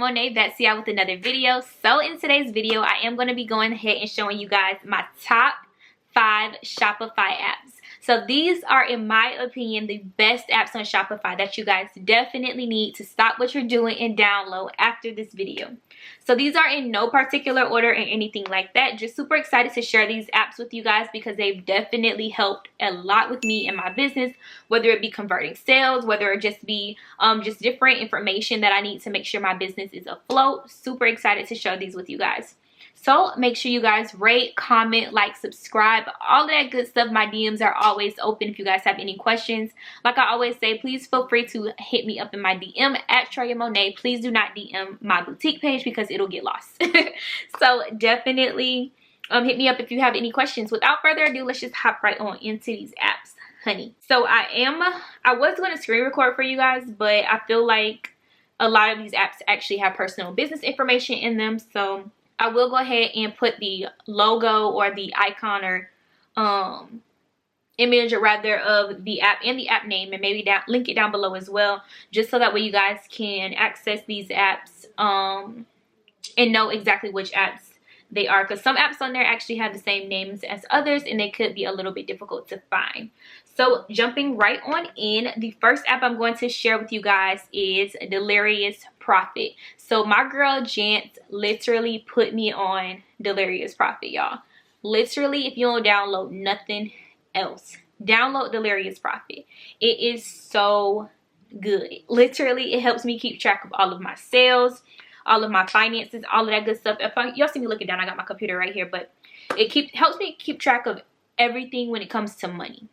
Monay, that's y'all with another video. So in today's video, I am going to be going ahead and showing you guys my top 5 Shopify apps. So these are, in my opinion, the best apps on Shopify that you guys definitely need to stop what you're doing and download after this video. So these are in no particular order or anything like that. Just super excited to share these apps with you guys because they've definitely helped a lot with me in my business, whether it be converting sales, whether it just be just different information that I need to make sure my business is afloat. Super excited to share these with you guys. So make sure you guys rate, comment, like, subscribe, all of that good stuff. My DMs are always open if you guys have any questions. Like I always say, please feel free to hit me up in my DM at Troyia Monay. Please do not DM my boutique page because it'll get lost. So definitely hit me up if you have any questions. Without further ado, let's just hop right on into these apps, honey. So I was going to screen record for you guys, but I feel like a lot of these apps actually have personal business information in them. So I will go ahead and put the logo or the icon or image, or rather, of the app and the app name, and maybe link it down below as well, just so that way you guys can access these apps and know exactly which apps they are, because some apps on there actually have the same names as others and they could be a little bit difficult to find. So jumping right on in, the first app I'm going to share with you guys is Delirious Profit. So my girl Jance literally put me on Delirious Profit, y'all. Literally, if you don't download nothing else, download Delirious Profit. It is so good. Literally, it helps me keep track of all of my sales, all of my finances, all of that good stuff. Y'all see me looking down, I got my computer right here, but it helps me keep track of everything when it comes to money.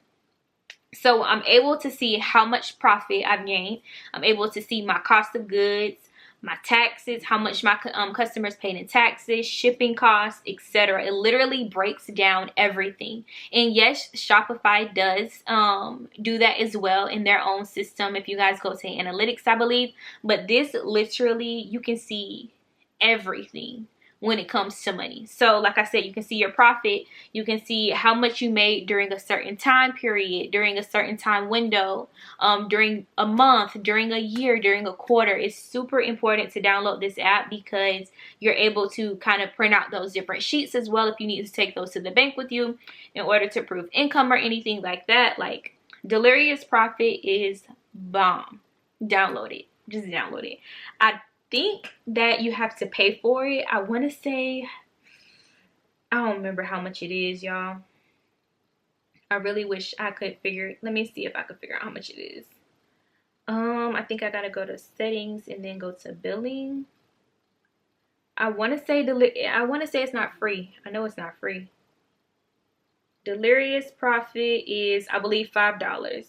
So I'm able to see how much profit I've gained. I'm able to see my cost of goods, my taxes, how much my customers paid in taxes, shipping costs, etc. It literally breaks down everything. And yes, Shopify does do that as well in their own system if you guys go to analytics, I believe. But this literally, you can see everything when it comes to money. So like I said, you can see your profit, you can see how much you made during a certain time period, during a certain time window, during a month, during a year, during a quarter. It's super important to download this app because you're able to kind of print out those different sheets as well if you need to take those to the bank with you in order to prove income or anything like that. Like, Delirious Profit is bomb. Download it. Just download it. I think that you have to pay for it. I want to say, I don't remember how much it is, y'all. I really wish I could figure. Let me see if I could figure out how much it is. I think I gotta go to settings and then go to billing. I want to say it's not free. I know it's not free. Delirious Profit is, I believe, $5.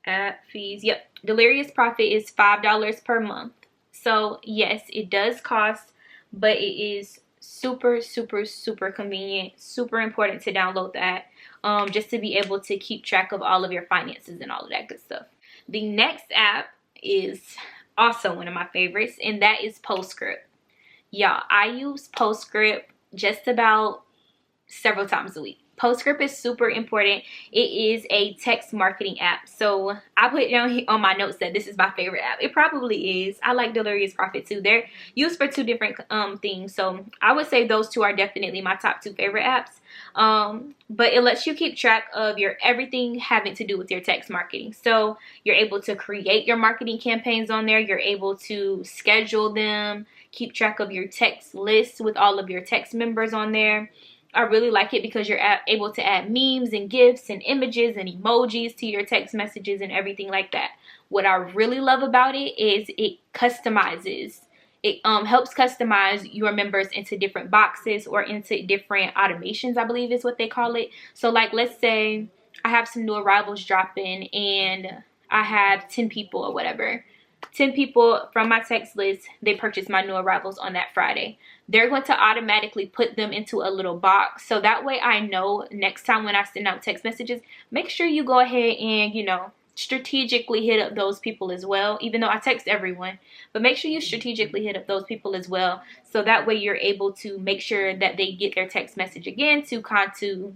App fees, yep, Delirious Profit is $5 per month. So yes, it does cost, but it is super convenient, super important to download that, just to be able to keep track of all of your finances and all of that good stuff. The next app is also one of my favorites, and that is Postscript. Y'all, I use Postscript just about several times a week. Postscript is super important. It is a text marketing app. So I put down here on my notes that this is my favorite app. It probably is. I like Delirious Profit too. They're used for two different things. So I would say those two are definitely my top 2 favorite apps. But it lets you keep track of your everything having to do with your text marketing. So you're able to create your marketing campaigns on there. You're able to schedule them, keep track of your text list with all of your text members on there. I really like it because you're able to add memes and GIFs and images and emojis to your text messages and everything like that. What I really love about it is it customizes. It helps customize your members into different boxes or into different automations, I believe is what they call it. So like, let's say I have some new arrivals dropping and I have 10 people or whatever. 10 people from my text list, they purchased my new arrivals on that Friday. They're going to automatically put them into a little box. So that way I know next time when I send out text messages, make sure you go ahead and, you know, strategically hit up those people as well. Even though I text everyone, but make sure you strategically hit up those people as well. So that way you're able to make sure that they get their text message again to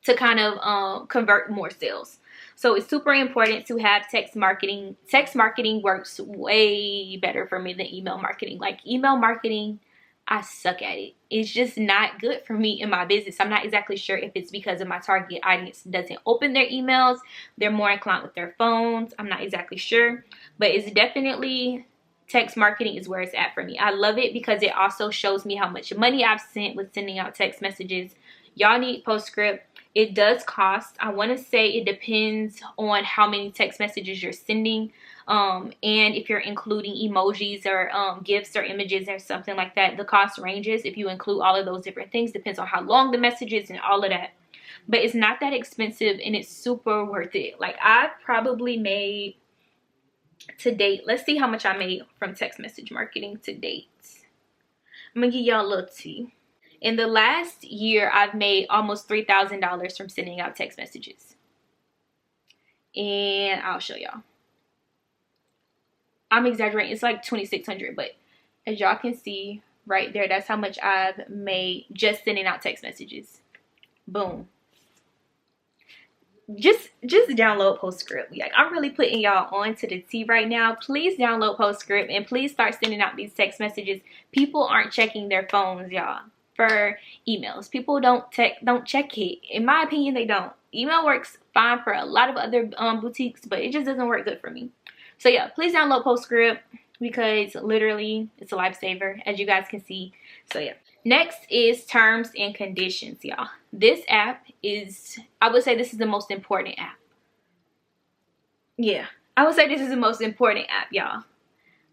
to kind of convert more sales. So it's super important to have text marketing. Text marketing works way better for me than email marketing. Like email marketing, I suck at it. It's just not good for me in my business. I'm not exactly sure if it's because of my target audience doesn't open their emails. They're more inclined with their phones. I'm not exactly sure. But it's definitely, text marketing is where it's at for me. I love it because it also shows me how much money I've spent with sending out text messages. Y'all need Postscript. It does cost. I want to say it depends on how many text messages you're sending, and if you're including emojis or gifs or images or something like that. The cost ranges. If you include all of those different things, depends on how long the message is and all of that. But it's not that expensive and it's super worth it. Like I've probably made to date, let's see how much I made from text message marketing to date. I'm gonna give y'all a little tea. In the last year, I've made almost $3,000 from sending out text messages. And I'll show y'all. I'm exaggerating. It's like $2,600, but as y'all can see right there, that's how much I've made just sending out text messages. Boom. Just download Postscript. Like, I'm really putting y'all on to the tea right now. Please download Postscript and please start sending out these text messages. People aren't checking their phones, y'all, for emails. People don't check it. In my opinion, they don't. Email works fine for a lot of other boutiques, but it just doesn't work good for me. So yeah, please download Postscript because literally it's a lifesaver, as you guys can see. So yeah. Next is terms and conditions, y'all. This app is, I would say this is the most important app. Yeah, I would say this is the most important app, y'all.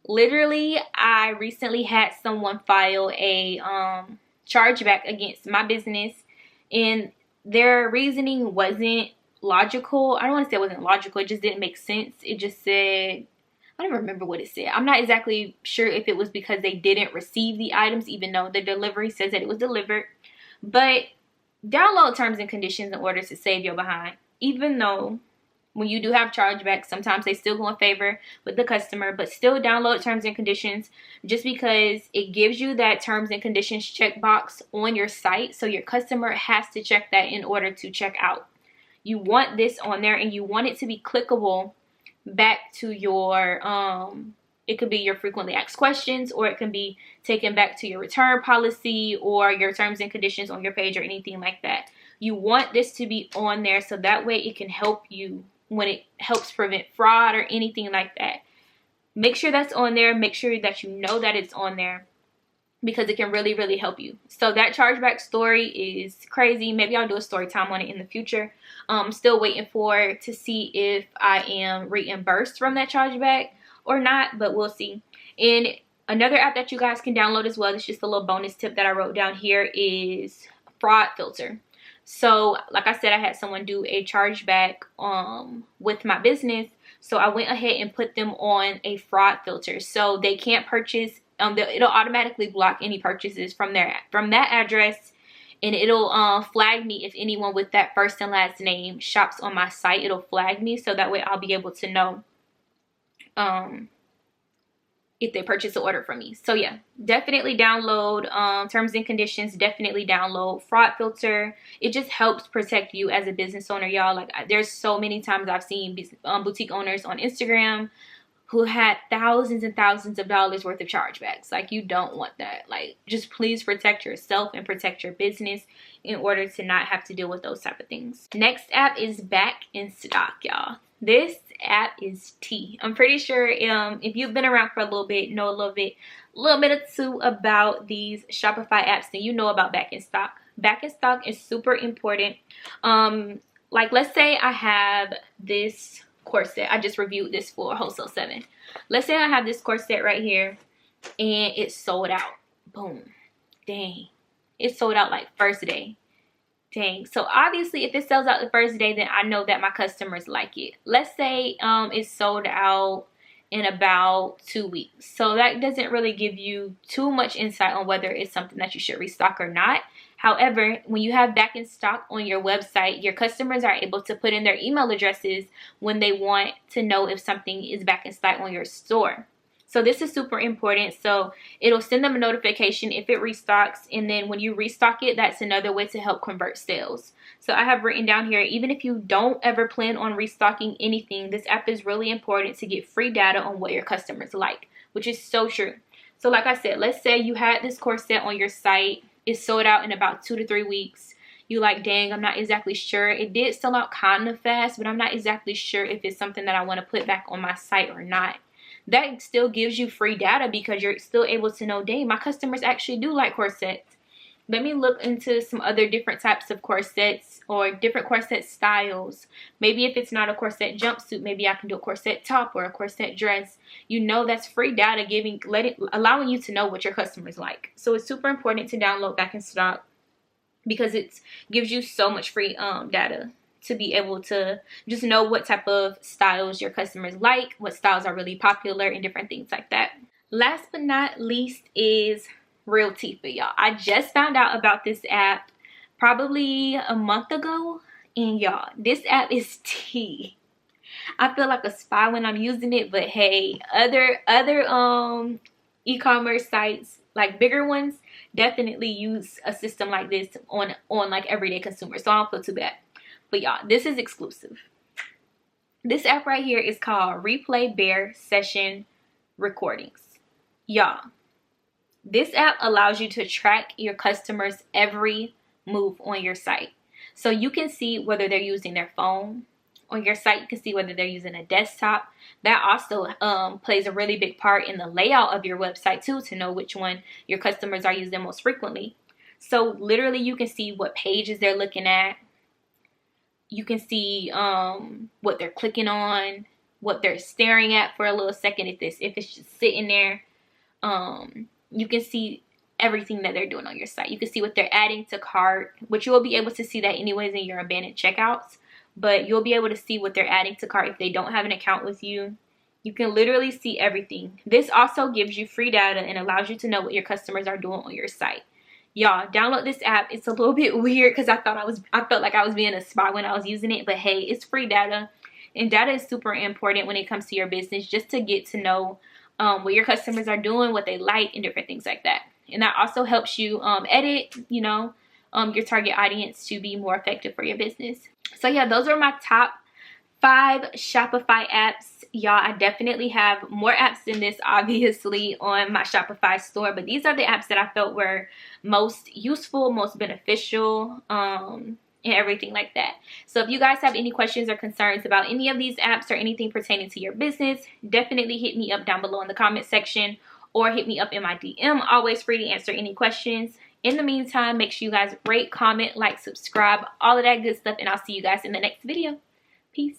Literally, I recently had someone file a chargeback against my business, and their reasoning wasn't logical. I don't want to say it wasn't logical. It just didn't make sense. It just said, I don't remember what it said. I'm not exactly sure if it was because they didn't receive the items, even though the delivery says that it was delivered. But download terms and conditions in order to save your behind. Even though when you do have chargebacks, sometimes they still go in favor with the customer, but still download terms and conditions just because it gives you that terms and conditions checkbox on your site. So your customer has to check that in order to check out. You want this on there and you want it to be clickable back to your it could be your frequently asked questions, or it can be taken back to your return policy or your terms and conditions on your page or anything like that. You want this to be on there so that way it can help you when it helps prevent fraud or anything like that. Make sure that's on there. Make sure that you know that it's on there because it can really, really help you. So that chargeback story is crazy. Maybe I'll do a story time on it in the future. I'm still waiting to see if I am reimbursed from that chargeback or not, but we'll see. And another app that you guys can download as well, it's just a little bonus tip that I wrote down here, is Fraud Filter. So like I said, I had someone do a chargeback with my business. So I went ahead and put them on a fraud filter. So they can't purchase, it'll automatically block any purchases from that address. And it'll flag me if anyone with that first and last name shops on my site. It'll flag me so that way I'll be able to know if they purchase an order from me. So yeah, definitely download terms and conditions. Definitely download Fraud Filter. It just helps protect you as a business owner, y'all. Like, there's so many times I've seen boutique owners on Instagram who had thousands and thousands of dollars worth of chargebacks. Like, you don't want that. Like, just please protect yourself and protect your business in order to not have to deal with those type of things. Next app is Back in Stock, y'all. This app is tea. I'm pretty sure if you've been around for a little bit, know a little bit or two about these Shopify apps, then you know about Back in Stock. Back in Stock is super important. Like, let's say I have this corset. I just reviewed this for Wholesale 7. Let's say I have this corset right here and it's sold out. Boom. Dang. It sold out like first day. Dang. So obviously if it sells out the first day, then I know that my customers like it. Let's say it's sold out in about 2 weeks. So that doesn't really give you too much insight on whether it's something that you should restock or not. However, when you have Back in Stock on your website, your customers are able to put in their email addresses when they want to know if something is back in stock on your store. So this is super important. So it'll send them a notification if it restocks, and then when you restock it, that's another way to help convert sales. So I have written down here, even if you don't ever plan on restocking anything, this app is really important to get free data on what your customers like, which is so true. So like I said, let's say you had this corset on your site. It's sold out in about 2 to 3 weeks. You like, dang, I'm not exactly sure. It did sell out kind of fast, but I'm not exactly sure if it's something that I want to put back on my site or not. That still gives you free data because you're still able to know, dang, my customers actually do like corsets. Let me look into some other different types of corsets or different corset styles. Maybe if it's not a corset jumpsuit, maybe I can do a corset top or a corset dress. You know, that's free data allowing you to know what your customers like. So it's super important to download Back in Stock because it gives you so much free data to be able to just know what type of styles your customers like, what styles are really popular, and different things like that. Last but not least is Real Tifa, y'all. I just found out about this app probably a month ago, and y'all, this app is tea. I feel like a spy when I'm using it, but hey, other e-commerce sites, like bigger ones, definitely use a system like this on like everyday consumers, so I don't feel too bad. But y'all, this is exclusive. This app right here is called Replay Bear Session Recordings. Y'all, this app allows you to track your customers' every move on your site. So you can see whether they're using their phone on your site. You can see whether they're using a desktop. That also plays a really big part in the layout of your website too, to know which one your customers are using most frequently. So literally you can see what pages they're looking at. You can see what they're clicking on, what they're staring at for a little second, if it's just sitting there. You can see everything that they're doing on your site. You can see what they're adding to cart, which you will be able to see that anyways in your abandoned checkouts. But you'll be able to see what they're adding to cart if they don't have an account with you. You can literally see everything. This also gives you free data and allows you to know what your customers are doing on your site. Y'all, download this app. It's a little bit weird because I felt like I was being a spy when I was using it. But hey, it's free data. And data is super important when it comes to your business, just to get to know what your customers are doing, what they like, and different things like that. And that also helps you edit, your target audience to be more effective for your business. So yeah, those are my top 5 Shopify apps. Y'all, I definitely have more apps than this, obviously, on my Shopify store, but these are the apps that I felt were most useful, most beneficial, and everything like that. So if you guys have any questions or concerns about any of these apps or anything pertaining to your business, definitely hit me up down below in the comment section or hit me up in my DM. Always free to answer any questions. In the meantime, make sure you guys rate, comment, like, subscribe, all of that good stuff, and I'll see you guys in the next video. Peace.